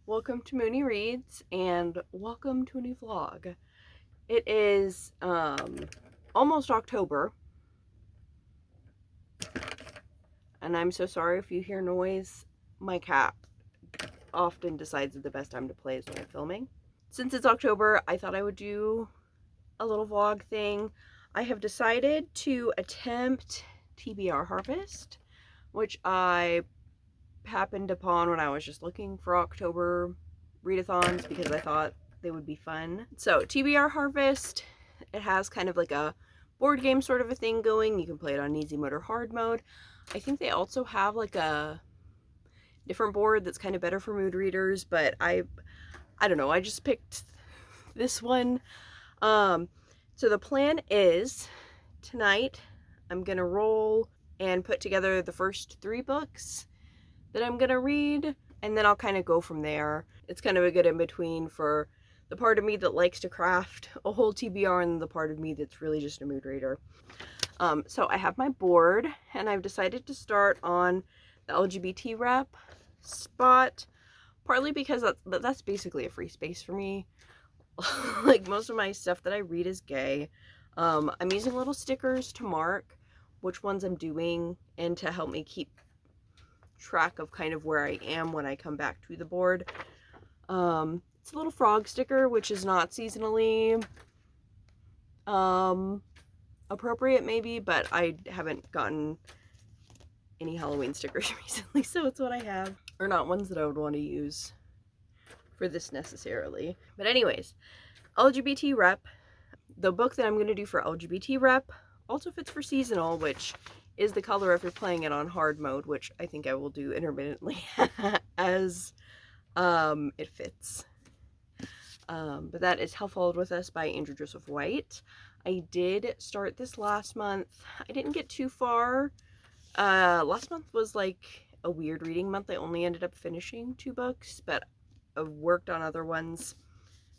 Welcome to Mooney Reads and welcome to a new vlog. It is almost October, and I'm so sorry if you hear noise. My cat often decides that the best time to play is when I'm filming. Since it's October, I thought I would do a little vlog thing. I have decided to attempt TBR Harvest, which I happened upon when I was just looking for October readathons because I thought they would be fun. So TBR Harvest, it has kind of like a board game sort of a thing going. You can play it on easy mode or hard mode. I think they also have like a different board that's kind of better for mood readers, but I don't know, I just picked this one. So the plan is tonight I'm gonna roll and put together the first 3 books that I'm gonna read, and then I'll kind of go from there. It's kind of a good in-between for the part of me that likes to craft a whole TBR and the part of me that's really just a mood reader. So I have my board, and I've decided to start on the LGBT rep spot, partly because that's basically a free space for me. Like, most of my stuff that I read is gay. I'm using little stickers to mark which ones I'm doing and to help me keep track of kind of where I am when I come back to the board. It's a little frog sticker, which is not seasonally appropriate maybe, but I haven't gotten any Halloween stickers recently, so it's what I have. Or not ones that I would want to use for this necessarily. But anyways, LGBT rep. The book that I'm going to do for LGBT rep also fits for seasonal, which is the color if you're playing it on hard mode, which I think I will do intermittently as it fits. But that is Hell Followed With Us by Andrew Joseph White. I did start this last month. I didn't get too far. Last month was like a weird reading month. I only ended up finishing 2 books, but I've worked on other ones.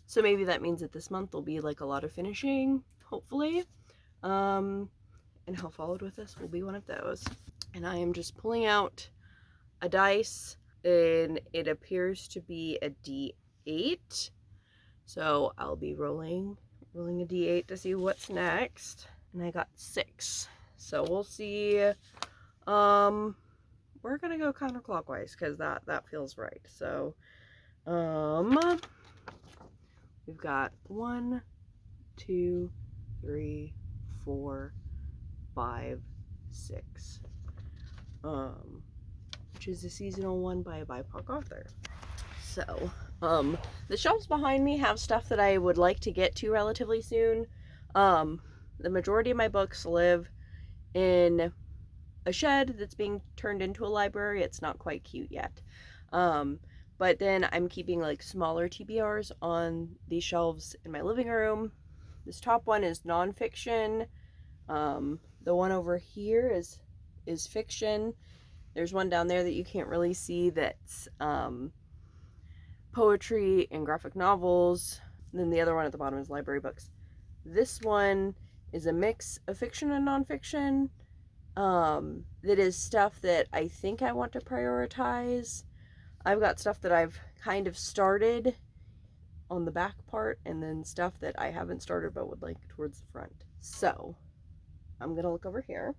So maybe that means that this month will be like a lot of finishing, hopefully. And Hell Followed With Us will be one of those. And I am just pulling out a dice, and it appears to be a D8. So I'll be rolling a D8 to see what's next. And I got 6. So we'll see. We're gonna go counterclockwise because that feels right. So we've got 1, 2, 3, 4, 5, 6. Which is a seasonal one by a BIPOC author. So, the shelves behind me have stuff that I would like to get to relatively soon. The majority of my books live in a shed that's being turned into a library. It's not quite cute yet. But then I'm keeping like smaller TBRs on these shelves in my living room. This top one is nonfiction. The one over here is fiction. There's one down there that you can't really see that's poetry and graphic novels. And then the other one at the bottom is library books. This one is a mix of fiction and nonfiction. That is stuff that I think I want to prioritize. I've got stuff that I've kind of started on the back part, and then stuff that I haven't started but would like towards the front. So I'm gonna look over here,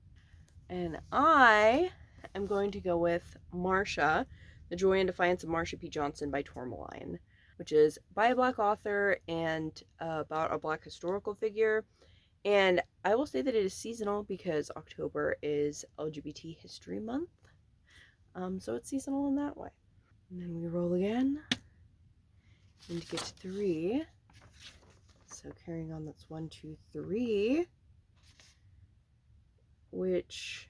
and I am going to go with Marsha, The Joy and Defiance of Marsha P. Johnson by Tourmaline, which is by a Black author and about a Black historical figure. And I will say that it is seasonal because October is LGBT History Month. So it's seasonal in that way. And then we roll again and get 3. So carrying on, that's 1, 2, 3. Which,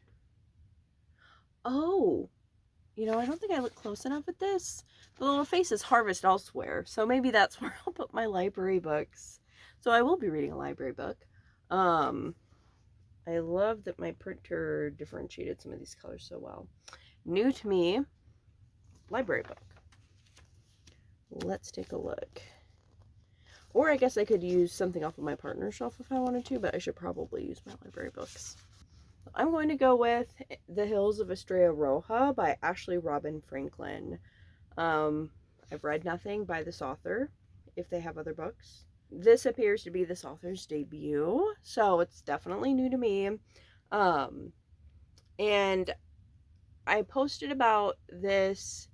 oh, you know, I don't think I look close enough at this. The little face is Harvest Elsewhere, so maybe that's where I'll put my library books. So I will be reading a library book. I love that my printer differentiated some of these colors so well. New to me, library book. Let's take a look. Or I guess I could use something off of my partner's shelf if I wanted to, but I should probably use my library books. I'm going to go with The Hills of Estrella Roja by Ashley Robin Franklin. I've read nothing by this author, if they have other books. This appears to be this author's debut, so it's definitely new to me. And I posted about this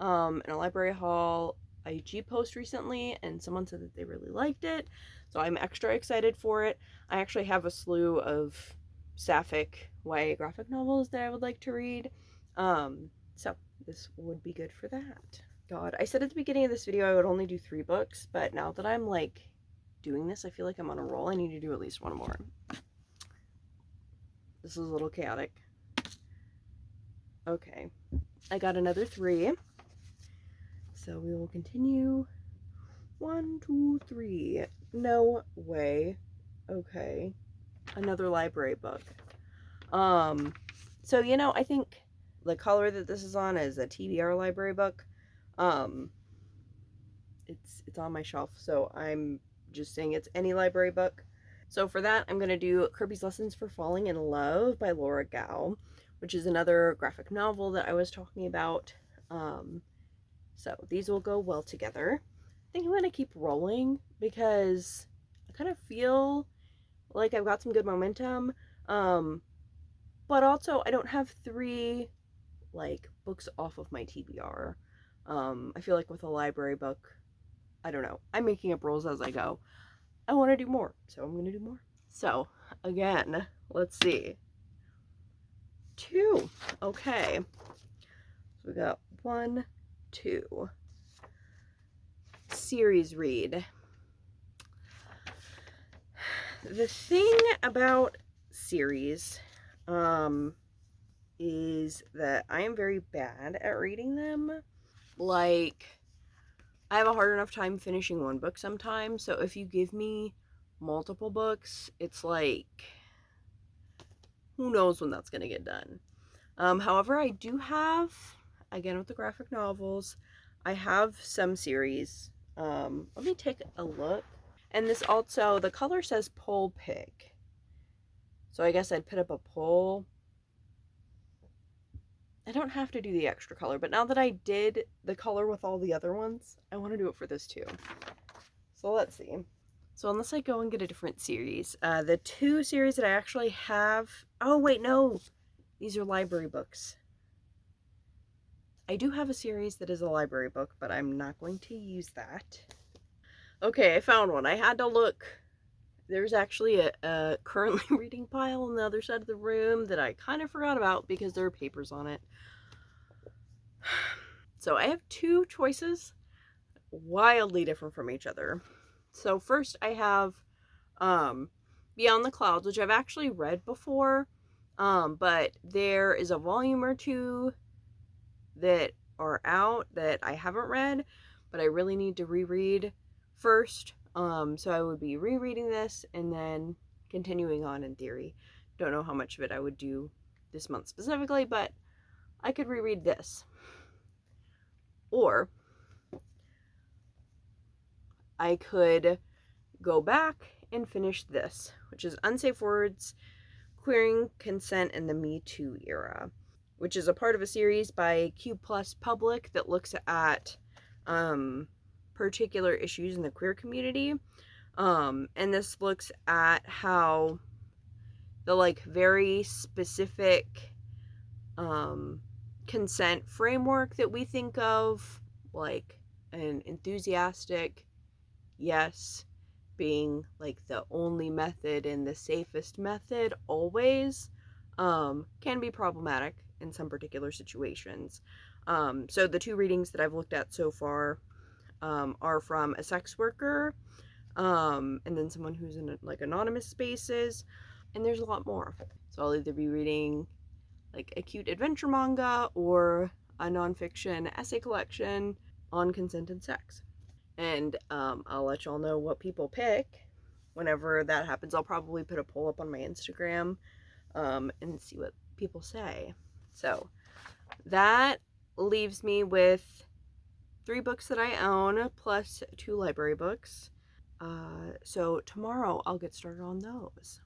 in a library haul IG post recently, and someone said that they really liked it, so I'm extra excited for it. I actually have a slew of sapphic YA graphic novels that I would like to read, so this would be good for that. God, I said at the beginning of this video I would only do 3 books, but now that I'm like doing this, I feel like I'm on a roll. I need to do at least one more. This is a little chaotic. Okay, I got another 3. So we will continue. 1, 2, 3. No way. Okay. Another library book. So, you know, I think the color that this is on is a TBR library book. It's on my shelf, so I'm just saying it's any library book. So for that, I'm going to do Kirby's Lessons for Falling in Love by Laura Gao, which is another graphic novel that I was talking about. So these will go well together. I think I'm going to keep rolling because I kind of feel like I've got some good momentum. But also I don't have 3 like books off of my TBR. I feel like with a library book, I don't know. I'm making up rules as I go. I want to do more, so I'm going to do more. So again, let's see. 2. Okay. So we got 1, 2. Series read. The thing about series is that I am very bad at reading them. Like, I have a hard enough time finishing one book sometimes, so if you give me multiple books, it's like, who knows when that's gonna get done. However, I do have, again with the graphic novels, I have some series. Let me take a look. And this also, the color says Poll Pick. So I guess I'd put up a poll. I don't have to do the extra color, but now that I did the color with all the other ones, I want to do it for this too. So let's see. So unless I go and get a different series, the 2 series that I actually have, oh wait, no, these are library books. I do have a series that is a library book, but I'm not going to use that. Okay, I found one. I had to look. There's actually a currently reading pile on the other side of the room that I kind of forgot about because there are papers on it. So I have 2 choices, wildly different from each other. So first I have Beyond the Clouds, which I've actually read before, but there is a volume or 2 that are out that I haven't read, but I really need to reread first. So I would be rereading this and then continuing on in theory. Don't know how much of it I would do this month specifically, but I could reread this. Or I could go back and finish this, which is Unsafe Words, Queering Consent in the Me Too Era, which is a part of a series by Q Plus Public that looks at particular issues in the queer community. And this looks at how the like very specific consent framework that we think of, like an enthusiastic yes being like the only method and the safest method always, can be problematic in some particular situations. So the 2 readings that I've looked at so far are from a sex worker, and then someone who's in like anonymous spaces, and there's a lot more. So I'll either be reading like a cute adventure manga or a nonfiction essay collection on consent and sex. And I'll let y'all know what people pick whenever that happens. I'll probably put a poll up on my Instagram and see what people say. So that leaves me with 3 books that I own plus 2 library books. So tomorrow I'll get started on those.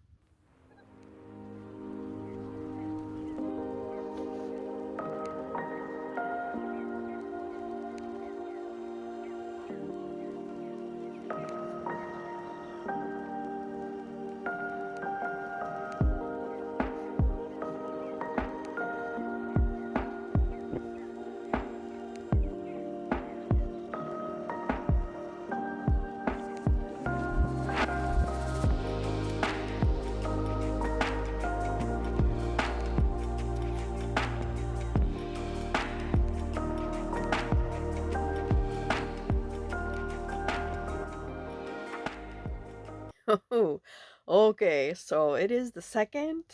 Okay, so it is the second,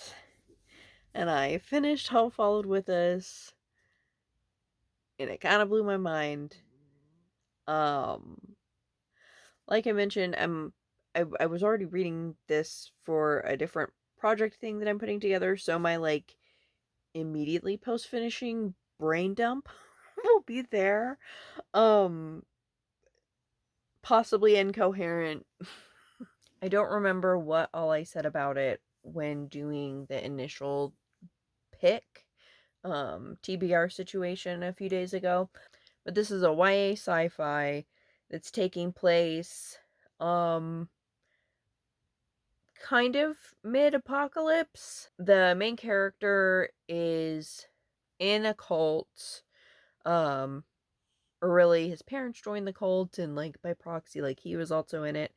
and I finished How Followed With Us, and it kind of blew my mind. Like I mentioned, I was already reading this for a different project thing that I'm putting together, so my like immediately post finishing brain dump will be there. Um Possibly incoherent. I don't remember what all I said about it when doing the initial pick TBR situation a few days ago. But this is a YA sci-fi that's taking place kind of mid-apocalypse. The main character is in a cult, or really his parents joined the cult, and like by proxy, like he was also in it.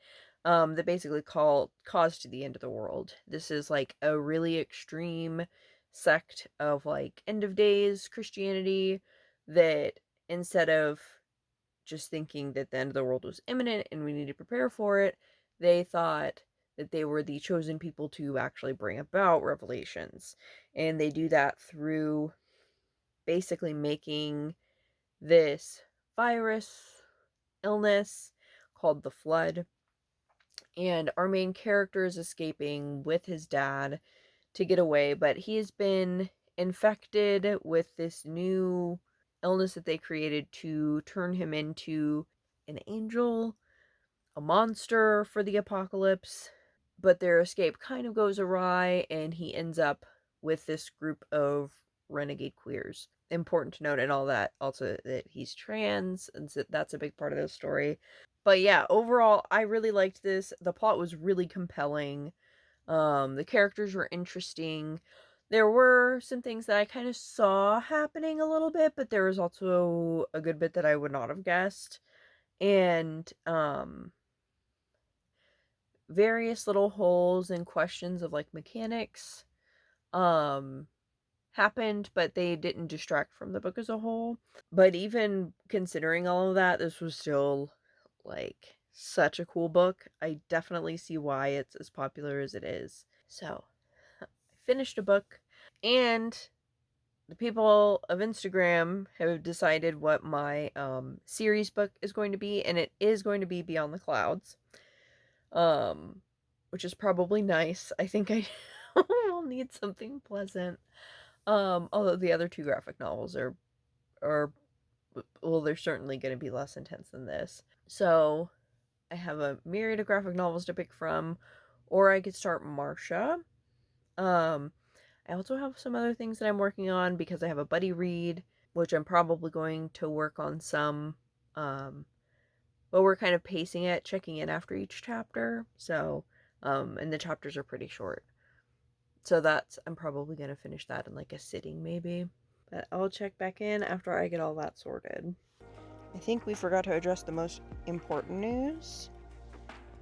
That basically caused the end of the world. This is like a really extreme sect of like end of days Christianity that instead of just thinking that the end of the world was imminent and we need to prepare for it, they thought that they were the chosen people to actually bring about revelations. And they do that through basically making this virus illness called the Flood. And our main character is escaping with his dad to get away, but he's been infected with this new illness that they created to turn him into an angel, a monster for the apocalypse. But their escape kind of goes awry, and he ends up with this group of renegade queers. Important to note and all that, also that he's trans, and so that's a big part of the story. But yeah, overall, I really liked this. The plot was really compelling. The characters were interesting. There were some things that I kind of saw happening a little bit, but there was also a good bit that I would not have guessed. And various little holes and questions of like mechanics happened, but they didn't distract from the book as a whole. But even considering all of that, this was still like such a cool book. I definitely see why it's as popular as it is. So I finished a book, and the people of Instagram have decided what my series book is going to be, and it is going to be Beyond the Clouds. Which is probably nice. I think I will need something pleasant. Although the other two graphic novels are well, they're certainly going to be less intense than this. So I have a myriad of graphic novels to pick from, or I could start Marsha. I also have some other things that I'm working on because I have a buddy read, which I'm probably going to work on some. But we're kind of pacing it, checking in after each chapter. So, and the chapters are pretty short. So I'm probably going to finish that in like a sitting maybe. But I'll check back in after I get all that sorted. I think we forgot to address the most important news,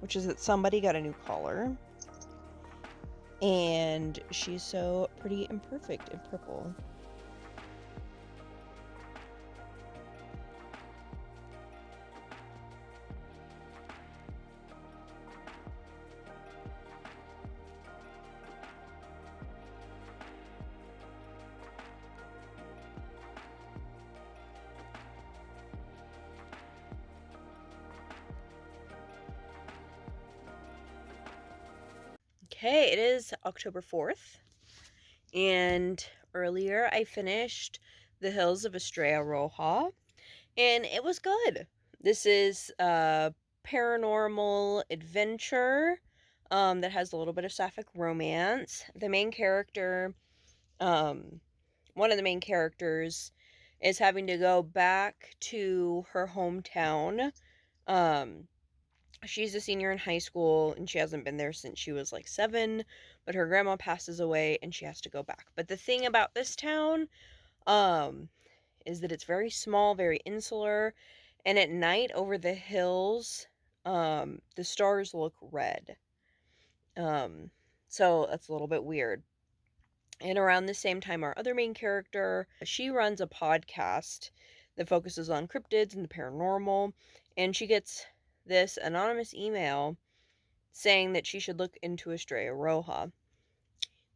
which is that somebody got a new collar. And she's so pretty and perfect in purple. Okay, it is October 4th, and earlier I finished The Hills of Estrella Roja, and it was good. This is a paranormal adventure that has a little bit of sapphic romance. The main character, one of the main characters, is having to go back to her hometown. She's a senior in high school, and she hasn't been there since she was like 7, but her grandma passes away and she has to go back. But the thing about this town is that it's very small, very insular, and at night over the hills, the stars look red. So that's a little bit weird. And around the same time, our other main character, she runs a podcast that focuses on cryptids and the paranormal, and she gets this anonymous email saying that she should look into Estrella Roja.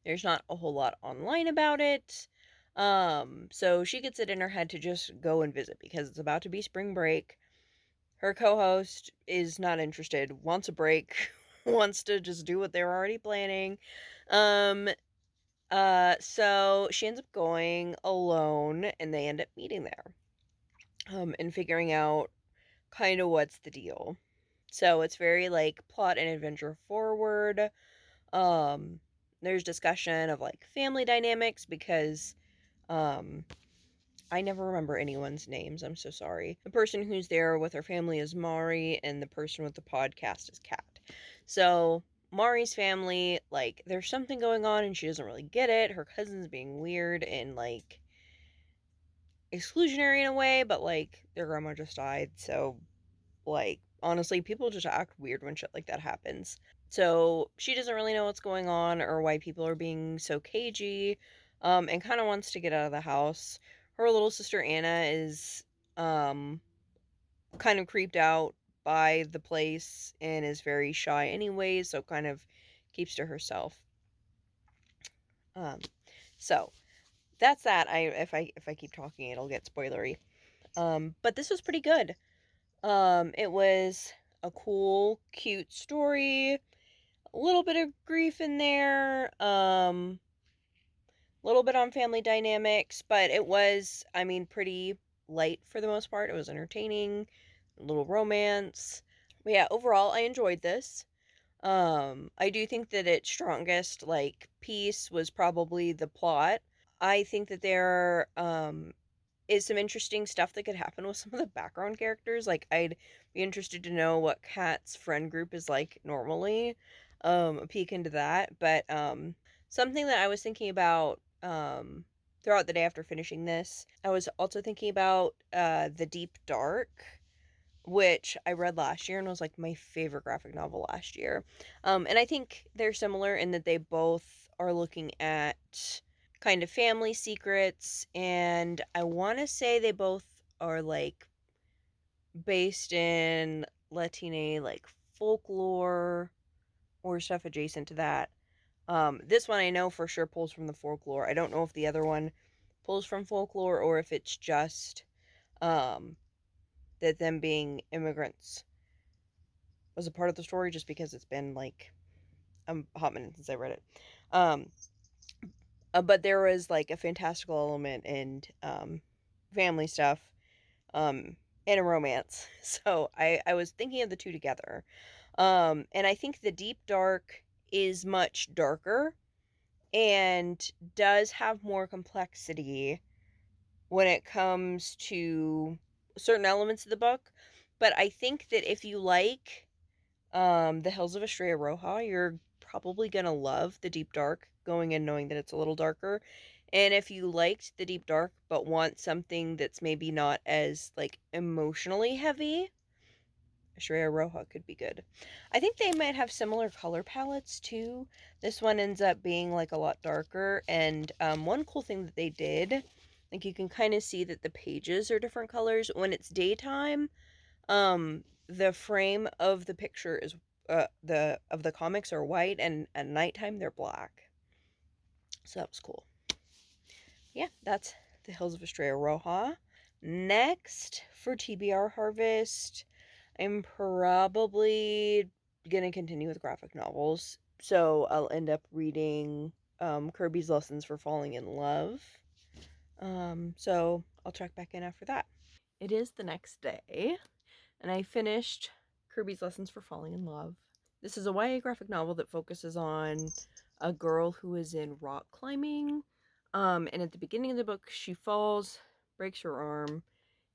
There's not a whole lot online about it. So she gets it in her head to just go and visit because it's about to be spring break. Her co-host is not interested, wants a break, wants to just do what they're already planning. So she ends up going alone and they end up meeting there. And figuring out kind of what's the deal. So it's very like plot and adventure forward. Um, there's discussion of like family dynamics because I never remember anyone's names. I'm so sorry. The person who's there with her family is Mari, and the person with the podcast is Kat. So Mari's family, like, there's something going on and she doesn't really get it. Her cousin's being weird and like exclusionary in a way, but like their grandma just died, so like honestly, people just act weird when shit like that happens. So she doesn't really know what's going on or why people are being so cagey, and kind of wants to get out of the house. Her little sister Anna is um, kind of creeped out by the place and is very shy anyway, so kind of keeps to herself. Um, so that's that. If I keep talking, it'll get spoilery. But this was pretty good. It was a cool, cute story. A little bit of grief in there. A little bit on family dynamics, but it was, I mean, pretty light for the most part. It was entertaining, a little romance. But yeah, overall, I enjoyed this. I do think that its strongest, like, piece was probably the plot. I think that there, is some interesting stuff that could happen with some of the background characters. Like, I'd be interested to know what Kat's friend group is like normally. A peek into that. But something that I was thinking about throughout the day after finishing this, I was also thinking about The Deep Dark, which I read last year and was like my favorite graphic novel last year. And I think they're similar in that they both are looking at kind of family secrets, and I want to say they both are like based in Latine like folklore or stuff adjacent to that. This one I know for sure pulls from the folklore. I don't know if the other one pulls from folklore or if it's just um that them being immigrants was a part of the story just because it's been like a hot minute since I read it. Um but there was like a fantastical element and family stuff, um, and a romance. So I was thinking of the two together. And I think the Deep Dark is much darker and does have more complexity when it comes to certain elements of the book. But I think that if you like The Hills of Estrella Roja, you're probably gonna love The Deep Dark, going in knowing that it's a little darker. And if you liked The Deep Dark but want something that's maybe not as like emotionally heavy, Estrella Roja could be good. I think they might have similar color palettes too. This one ends up being like a lot darker, and one cool thing that they did, like you can kind of see that the pages are different colors when it's daytime. The frame of the picture is the comics are white, and at nighttime they're black. So that was cool. Yeah, that's The Hills of Estrella Roja. Next for TBR Harvest, I'm probably gonna continue with graphic novels. So I'll end up reading Kirby's Lessons for Falling in Love. So I'll check back in after that. It is the next day, and I finished Kirby's Lessons for Falling in Love. This is a YA graphic novel that focuses on a girl who is in rock climbing. And at the beginning of the book, she falls, breaks her arm,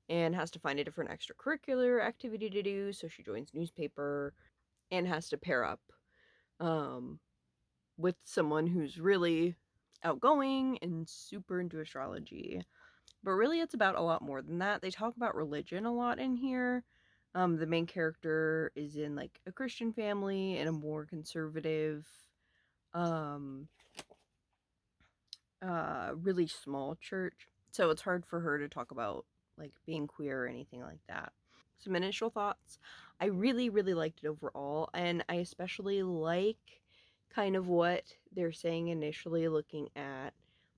and has to find a different extracurricular activity to do. So she joins newspaper and has to pair up um, with someone who's really outgoing and super into astrology. But really, it's about a lot more than that. They talk about religion a lot in here. The main character is in like a Christian family and a more conservative, um, really small church. So it's hard for her to talk about like being queer or anything like that. some initial thoughts. I really, really liked it overall, and I especially like kind of what they're saying initially, looking at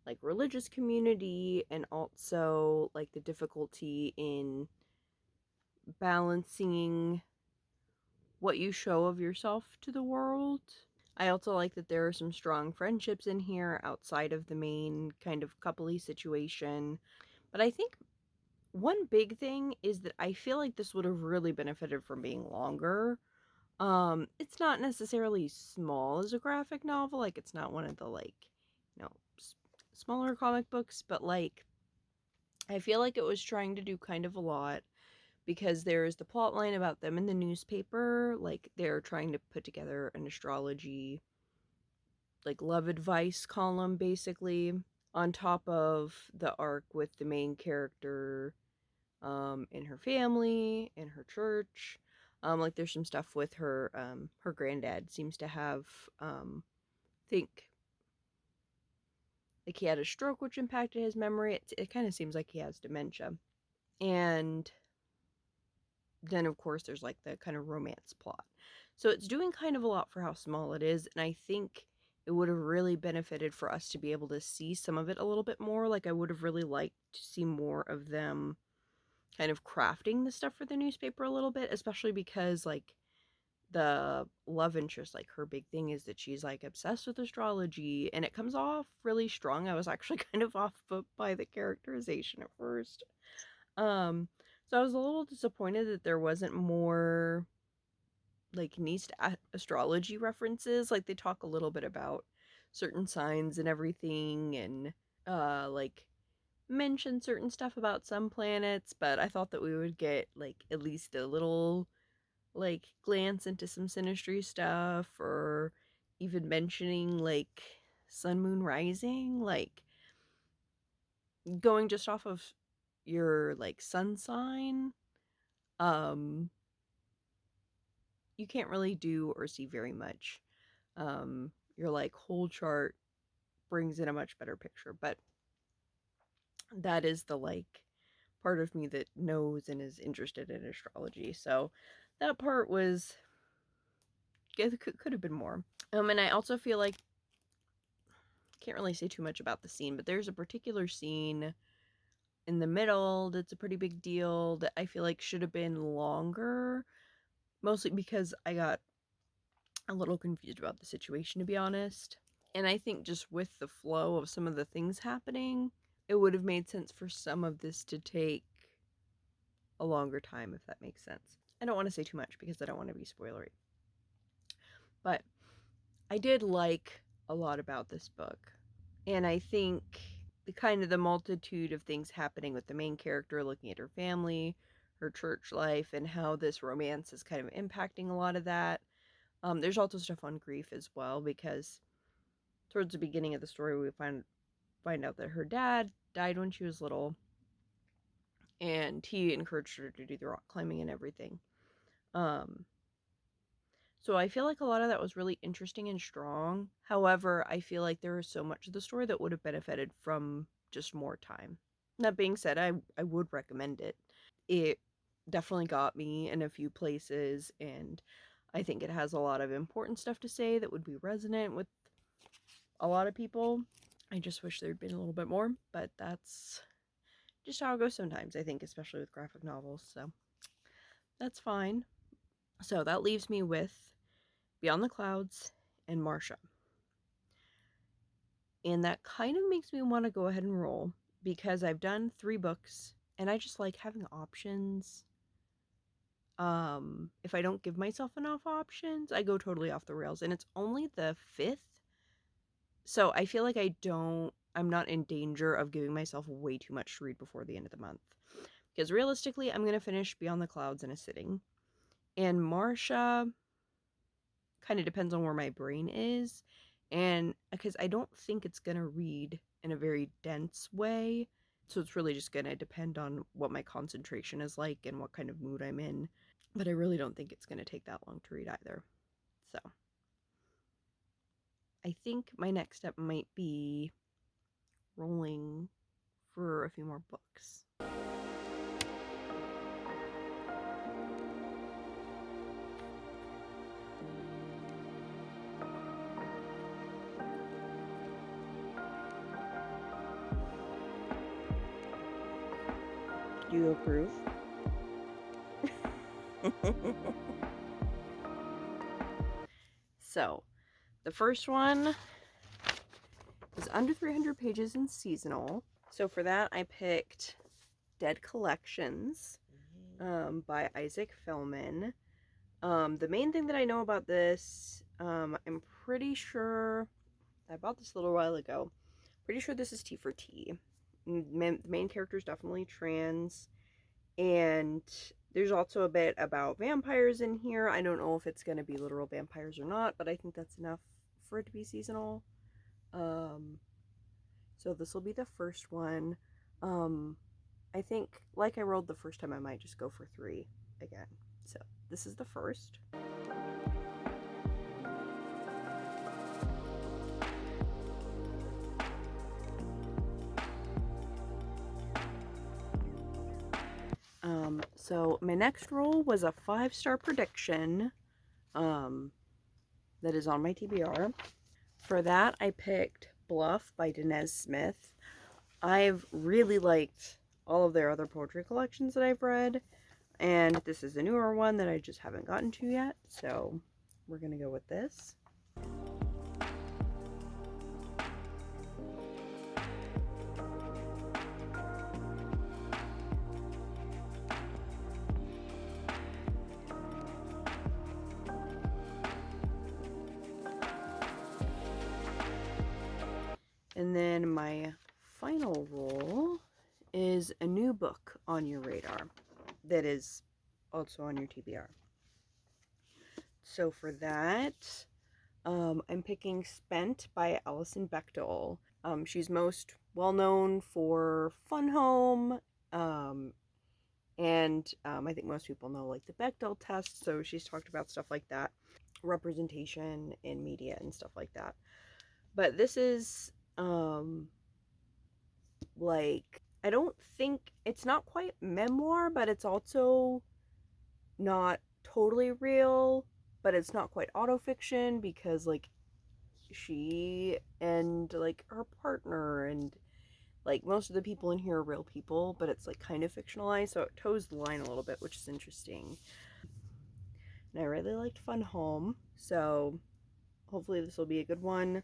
like religious community and also like the difficulty in balancing what you show of yourself to the world. I also like that there are some strong friendships in here outside of the main kind of coupley situation. But I think one big thing is that I feel like this would have really benefited from being longer. It's not necessarily small as a graphic novel, like it's not one of the like, you know, smaller comic books, but like I feel like it was trying to do kind of a lot because there's the plot line about them in the newspaper, like they're trying to put together an astrology like love advice column basically, on top of the arc with the main character in her family, in her church. Like there's some stuff with her her granddad seems to have think like he had a stroke which impacted his memory. It kind of seems like he has dementia. And then of course there's like the kind of romance plot. So it's doing kind of a lot for how small it is, and I think it would have really benefited for us to be able to see some of it a little bit more. Like I would have really liked to see more of them kind of crafting the stuff for the newspaper a little bit, especially because like the love interest, like her big thing is that she's like obsessed with astrology, and it comes off really strong. I was actually kind of off put by the characterization at first. So I was a little disappointed that there wasn't more like niche astrology references. Like they talk a little bit about certain signs and everything, and like mention certain stuff about some planets, but I thought that we would get like at least a little like glance into some synastry stuff, or even mentioning like sun moon rising, like going just off of your like sun sign. um you can't really do or see very much. Your like whole chart brings in a much better picture, but that is the like part of me that knows and is interested in astrology. So that part was could have been more. And I also feel like can't really say too much about the scene, but there's a particular scene in the middle that's a pretty big deal that I feel like should have been longer, mostly because I got a little confused about the situation, to be honest. And I think just with the flow of some of the things happening, it would have made sense for some of this to take a longer time, if that makes sense. I don't want to say too much because I don't want to be spoilery. But I did like a lot about this book. And I think the kind of the multitude of things happening with the main character, looking at her family, her church life, and how this romance is kind of impacting a lot of that. There's also stuff on grief as well, because towards the beginning of the story we find out that her dad died when she was little, and he encouraged her to do the rock climbing and everything. So I feel like a lot of that was really interesting and strong. However, I feel like there was so much of the story that would have benefited from just more time. That being said, I would recommend it. It definitely got me in a few places, and I think it has a lot of important stuff to say that would be resonant with a lot of people. I just wish there'd been a little bit more, but that's just how it goes sometimes, I think, especially with graphic novels, so that's fine. So that leaves me with Beyond the Clouds and Marsha. And that kind of makes me want to go ahead and roll, because I've done 3 books and I just like having options. If I don't give myself enough options, I go totally off the rails, and it's only the 5th. So I feel like I'm not in danger of giving myself way too much to read before the end of the month. Because realistically, I'm going to finish Beyond the Clouds in a sitting. And Marsha kind of depends on where my brain is. And because I don't think it's going to read in a very dense way. So it's really just going to depend on what my concentration is like and what kind of mood I'm in. But I really don't think it's going to take that long to read either. So I think my next step might be rolling for a few more books. Do you approve? So, the first one is under 300 pages and seasonal. So for that, I picked Dead Collections by Isaac Fellman. The main thing that I know about this, I'm pretty sure I bought this a little while ago. Pretty sure this is T for T. The main character is definitely trans, and there's also a bit about vampires in here. I don't know if it's going to be literal vampires or not, but I think that's enough for it to be seasonal. So this will be the first one. I think, like I rolled the first time, I might just go for 3 again. So this is the first. So my next roll was a 5-star prediction that is on my TBR. For that, I picked Bluff by Danez Smith. I've really liked all of their other poetry collections that I've read, and this is a newer one that I just haven't gotten to yet, so we're gonna go with this. And then my final roll is a new book on your radar that is also on your TBR. So for that, I'm picking Spent by Allison Bechdel. She's most well known for Fun Home, and I think most people know like the Bechdel test, so she's talked about stuff like that, representation in media and stuff like that. But this is like, I don't think it's not quite memoir, but it's also not totally real, but it's not quite autofiction because like she and like her partner and like most of the people in here are real people, but it's like kind of fictionalized, so it toes the line a little bit, which is interesting. And I really liked Fun Home, so hopefully this will be a good one.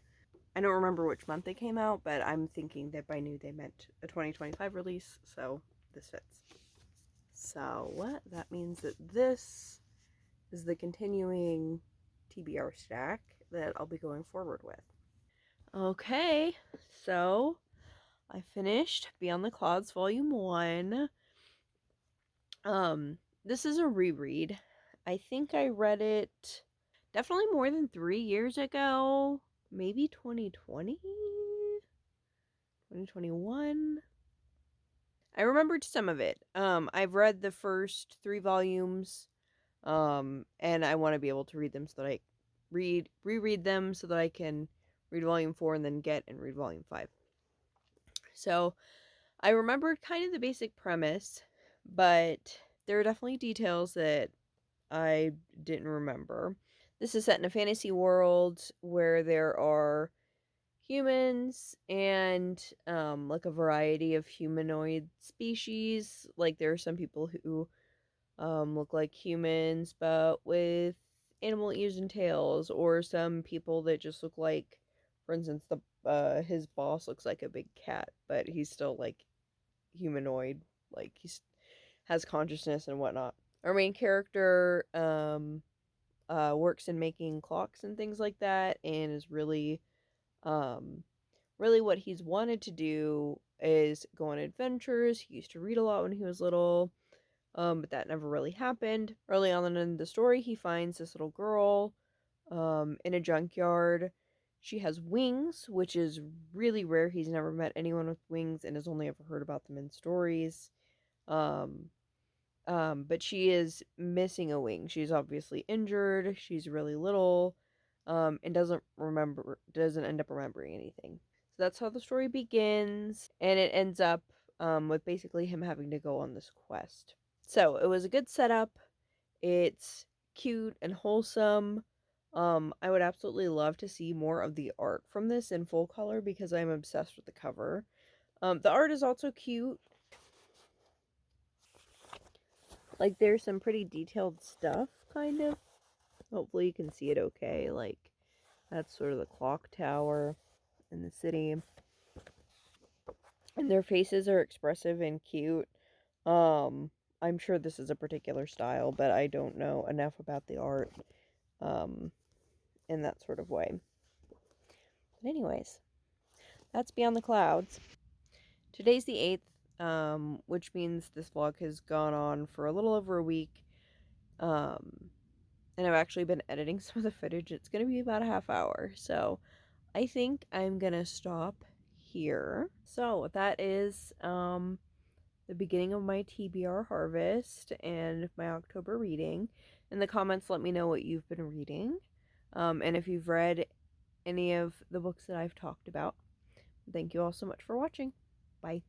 I don't remember which month they came out, but I'm thinking that by new they meant a 2025 release, so this fits. So that means that this is the continuing TBR stack that I'll be going forward with. Okay, so I finished Beyond the Clouds Volume 1. This is a reread. I think I read it definitely more than 3 years ago. Maybe 2020? 2021? I remembered some of it. I've read the first 3 volumes, and I want to be able to read them so that I reread them so that I can read volume 4 and then get and read volume 5. So I remembered kind of the basic premise, but there are definitely details that I didn't remember. This is set in a fantasy world where there are humans and like a variety of humanoid species. Like there are some people who look like humans but with animal ears and tails, or some people that just look like, for instance, the his boss looks like a big cat, but he's still like humanoid, like he's has consciousness and whatnot. Our main character works in making clocks and things like that, and is really really what he's wanted to do is go on adventures. He used to read a lot when he was little, but that never really happened. Early on in the story, he finds this little girl in a junkyard. She has wings, which is really rare. He's never met anyone with wings and has only ever heard about them in stories. But she is missing a wing. She's obviously injured. She's really little, and doesn't end up remembering anything. So that's how the story begins, and it ends up with basically him having to go on this quest. So it was a good setup. It's cute and wholesome. I would absolutely love to see more of the art from this in full color because I'm obsessed with the cover. The art is also cute. Like, there's some pretty detailed stuff, kind of. Hopefully you can see it okay. Like, that's sort of the clock tower in the city. And their faces are expressive and cute. I'm sure this is a particular style, but I don't know enough about the art, in that sort of way. But anyways, that's Beyond the Clouds. Today's the 8th, which means this vlog has gone on for a little over a week. And I've actually been editing some of the footage. It's going to be about a half hour. So I think I'm going to stop here. So that is the beginning of my TBR Harvest and my October reading. In the comments, let me know what you've been reading. And if you've read any of the books that I've talked about. Thank you all so much for watching. Bye.